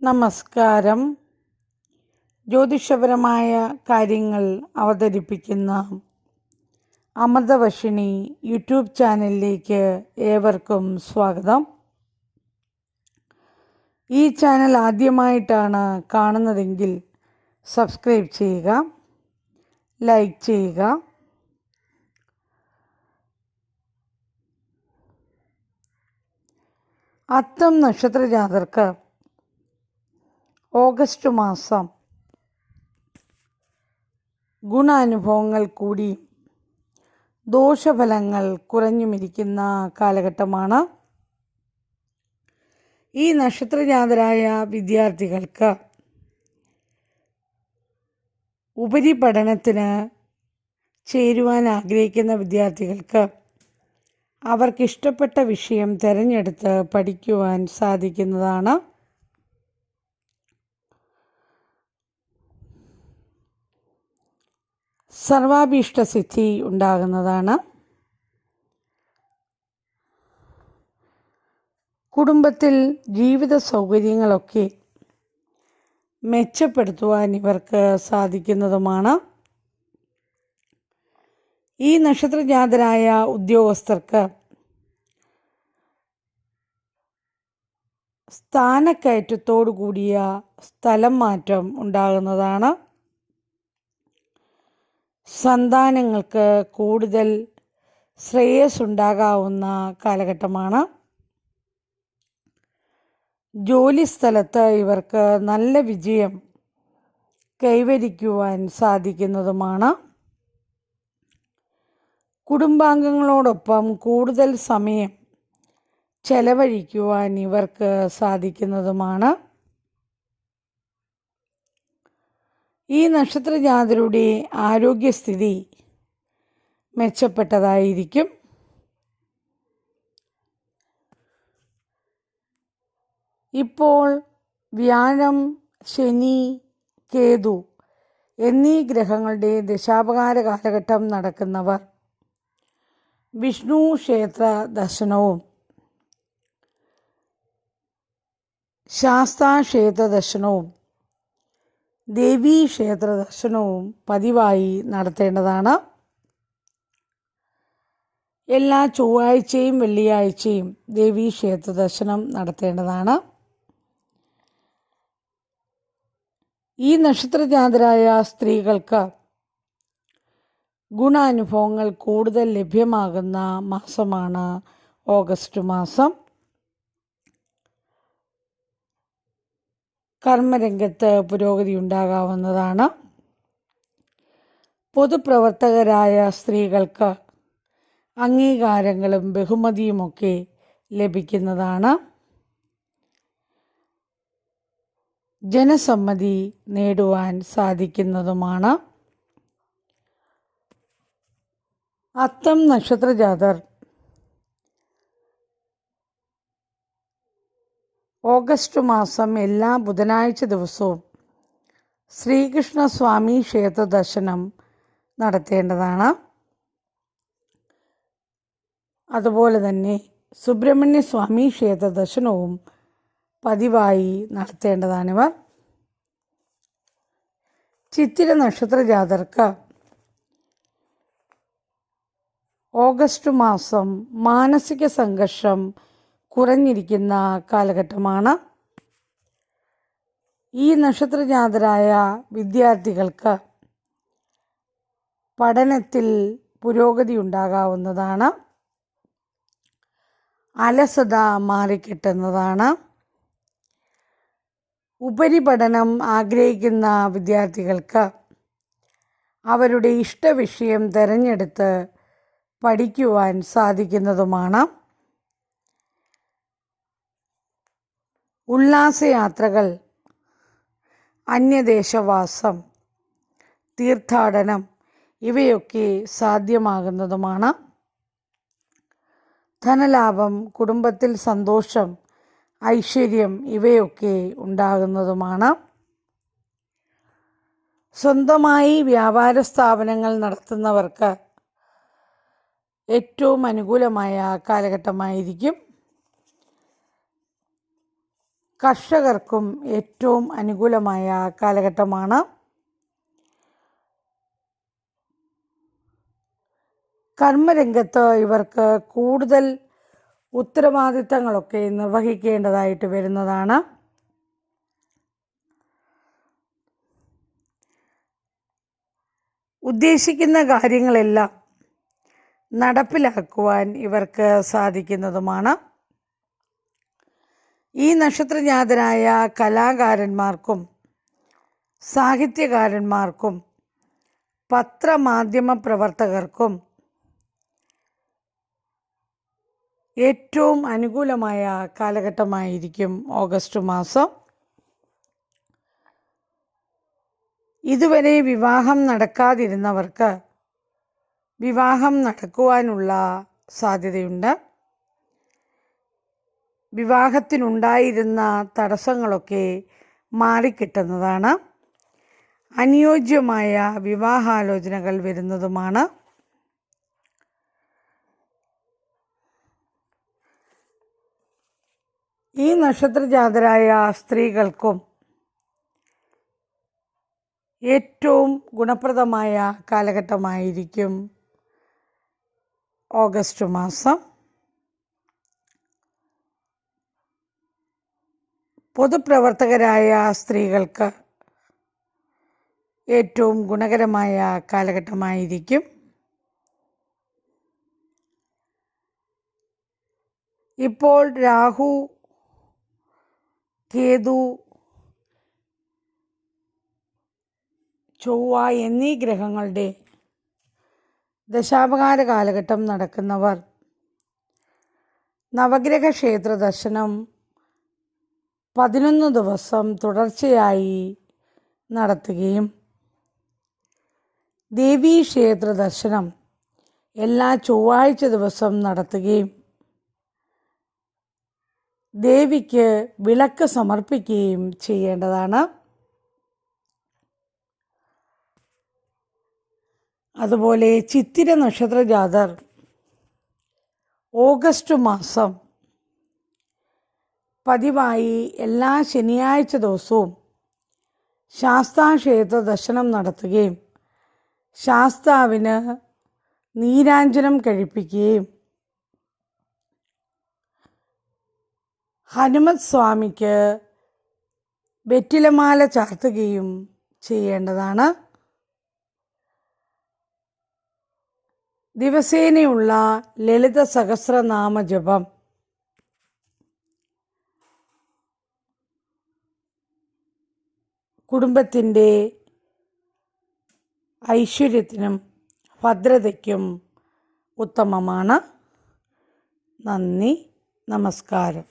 നമസ്കാരം. ജ്യോതിഷപരമായ കാര്യങ്ങൾ അവതരിപ്പിക്കുന്ന അമൃതവർഷിണി യൂട്യൂബ് ചാനലിലേക്ക് ഏവർക്കും സ്വാഗതം. ഈ ചാനൽ ആദ്യമായിട്ടാണ് കാണുന്നതെങ്കിൽ സബ്സ്ക്രൈബ് ചെയ്യുക, ലൈക്ക് ചെയ്യുക. അത്തം നക്ഷത്ര ജാതർക്ക് ഓഗസ്റ്റ് മാസം ഗുണാനുഭവങ്ങൾ കൂടി ദോഷഫലങ്ങൾ കുറഞ്ഞുമിരിക്കുന്ന കാലഘട്ടമാണ്. ഈ നക്ഷത്രജാതരായ വിദ്യാർത്ഥികൾക്ക് ഉപരിപഠനത്തിന് ചേരുവാൻ ആഗ്രഹിക്കുന്ന വിദ്യാർത്ഥികൾക്ക് അവർക്കിഷ്ടപ്പെട്ട വിഷയം തിരഞ്ഞെടുത്ത് പഠിക്കുവാൻ സാധിക്കുന്നതാണ്. സർവാഭീഷ്ടസിദ്ധി ഉണ്ടാകുന്നതാണ്. കുടുംബത്തിൽ ജീവിത സൗകര്യങ്ങളൊക്കെ മെച്ചപ്പെടുത്തുവാൻ ഇവർക്ക് സാധിക്കുന്നതുമാണ്. ഈ നക്ഷത്രജാതരായ ഉദ്യോഗസ്ഥർക്ക് സ്ഥാനക്കയറ്റത്തോടു കൂടിയ സ്ഥലം മാറ്റം ഉണ്ടാകുന്നതാണ്. സന്താനങ്ങൾക്ക് കൂടുതൽ ശ്രേയസ് ഉണ്ടാകാവുന്ന കാലഘട്ടമാണ്. ജോലിസ്ഥലത്ത് ഇവർക്ക് നല്ല വിജയം കൈവരിക്കുവാൻ സാധിക്കുന്നതുമാണ്. കുടുംബാംഗങ്ങളോടൊപ്പം കൂടുതൽ സമയം ചെലവഴിക്കുവാൻ ഇവർക്ക് സാധിക്കുന്നതുമാണ്. ഈ നക്ഷത്രജാതരുടെ ആരോഗ്യസ്ഥിതി മെച്ചപ്പെട്ടതായിരിക്കും. ഇപ്പോൾ വ്യാഴം, ശനി, കേതു എന്നീ ഗ്രഹങ്ങളുടെ ദശാപകാര കാലഘട്ടം നടക്കുന്നവർ വിഷ്ണു ക്ഷേത്ര ദർശനവും ശാസ്താ ക്ഷേത്ര ദർശനവും ദേവീ ക്ഷേത്ര ദർശനവും പതിവായി നടത്തേണ്ടതാണ്. എല്ലാ ചൊവ്വാഴ്ചയും വെള്ളിയാഴ്ചയും ദേവീ ക്ഷേത്ര ദർശനം നടത്തേണ്ടതാണ്. ഈ നക്ഷത്രജാതരായ സ്ത്രീകൾക്ക് ഗുണാനുഭവങ്ങൾ കൂടുതൽ ലഭ്യമാകുന്ന മാസമാണ് ഓഗസ്റ്റ് മാസം. കർമ്മരംഗത്ത് പുരോഗതി ഉണ്ടാകാവുന്നതാണ്. പൊതുപ്രവർത്തകരായ സ്ത്രീകൾക്ക് അംഗീകാരങ്ങളും ബഹുമതിയുമൊക്കെ ലഭിക്കുന്നതാണ്. ജനസമ്മതി നേടുവാൻ സാധിക്കുന്നതുമാണ്. അത്തം നക്ഷത്രജാതർ ഓഗസ്റ്റ് മാസം എല്ലാ ബുധനാഴ്ച ദിവസവും ശ്രീകൃഷ്ണ സ്വാമി ക്ഷേത്ര ദർശനം നടത്തേണ്ടതാണ്. അതുപോലെ തന്നെ സുബ്രഹ്മണ്യ സ്വാമി ക്ഷേത്ര ദർശനവും പതിവായി നടത്തേണ്ടതാണിവർ. ചിത്തിര നക്ഷത്ര ജാതർക്ക് ഓഗസ്റ്റ് മാസം മാനസിക സംഘർഷം കുറഞ്ഞിരിക്കുന്ന കാലഘട്ടമാണ്. ഈ നക്ഷത്രജാതരായ വിദ്യാർത്ഥികൾക്ക് പഠനത്തിൽ പുരോഗതി ഉണ്ടാകാവുന്നതാണ്. അലസത മാറിക്കിട്ടുന്നതാണ്. ഉപരിപഠനം ആഗ്രഹിക്കുന്ന വിദ്യാർത്ഥികൾക്ക് അവരുടെ ഇഷ്ടവിഷയം തിരഞ്ഞെടുത്ത് പഠിക്കുവാൻ സാധിക്കുന്നതുമാണ്. ഉല്ലാസയാത്രകൾ, അന്യദേശവാസം, തീർത്ഥാടനം ഇവയൊക്കെ സാധ്യമാകുന്നതുമാണ്. ധനലാഭം, കുടുംബത്തിൽ സന്തോഷം, ഐശ്വര്യം ഇവയൊക്കെ ഉണ്ടാകുന്നതുമാണ്. സ്വന്തമായി വ്യാപാര സ്ഥാപനങ്ങൾ നടത്തുന്നവർക്ക് ഏറ്റവും അനുകൂലമായ കാലഘട്ടമായിരിക്കും. കർഷകർക്കും ഏറ്റവും അനുകൂലമായ കാലഘട്ടമാണ്. കർമ്മരംഗത്ത് ഇവർക്ക് കൂടുതൽ ഉത്തരവാദിത്തങ്ങളൊക്കെ നിർവഹിക്കേണ്ടതായിട്ട് വരുന്നതാണ്. ഉദ്ദേശിക്കുന്ന കാര്യങ്ങളെല്ലാം നടപ്പിലാക്കുവാൻ ഇവർക്ക് സാധിക്കുന്നതുമാണ്. ഈ നക്ഷത്രജാതരായ കലാകാരന്മാർക്കും സാഹിത്യകാരന്മാർക്കും പത്രമാധ്യമ പ്രവർത്തകർക്കും ഏറ്റവും അനുകൂലമായ കാലഘട്ടമായിരിക്കും ഓഗസ്റ്റ് മാസം. ഇതുവരെ വിവാഹം നടക്കാതിരുന്നവർക്ക് വിവാഹം നടക്കുവാനുള്ള സാധ്യതയുണ്ട്. വിവാഹത്തിനുണ്ടായിരുന്ന തടസ്സങ്ങളൊക്കെ മാറിക്കിട്ടുന്നതാണ്. അനുയോജ്യമായ വിവാഹാലോചനകൾ വരുന്നതുമാണ്. ഈ നക്ഷത്രജാതരായ സ്ത്രീകൾക്കും ഏറ്റവും ഗുണപ്രദമായ കാലഘട്ടമായിരിക്കും ഓഗസ്റ്റ് മാസം. പൊതുപ്രവർത്തകരായ സ്ത്രീകൾക്ക് ഏറ്റവും ഗുണകരമായ കാലഘട്ടമായിരിക്കും. ഇപ്പോൾ രാഹു, കേതു, ചൊവ്വ എന്നീ ഗ്രഹങ്ങളുടെ ദശാപഹാര കാലഘട്ടം നടക്കുന്നവർ നവഗ്രഹ ക്ഷേത്ര ദർശനം 11 ദിവസം തുടർച്ചയായി നടത്തുകയും ദേവീക്ഷേത്ര ദർശനം എല്ലാ ചൊവ്വാഴ്ച ദിവസം നടത്തുകയും ദേവിക്ക് വിളക്ക് സമർപ്പിക്കുകയും ചെയ്യേണ്ടതാണ്. അതുപോലെ ചിത്തിര നക്ഷത്ര ജാതർ ഓഗസ്റ്റ് മാസം പതിവായി എല്ലാ ശനിയാഴ്ച ദിവസവും ശാസ്താക്ഷേത്ര ദർശനം നടത്തുകയും ശാസ്താവിന് നീരാഞ്ജനം കഴിപ്പിക്കുകയും ഹനുമത് സ്വാമിക്ക് വെറ്റിലമാല ചാർത്തുകയും ചെയ്യേണ്ടതാണ്. ദിവസേനയുള്ള ലളിത സഹസ്രനാമ ജപം കുടുംബത്തിൻ്റെ ഐശ്വര്യത്തിനും ഭദ്രതയ്ക്കും ഉത്തമമാണ്. നന്ദി, നമസ്കാരം.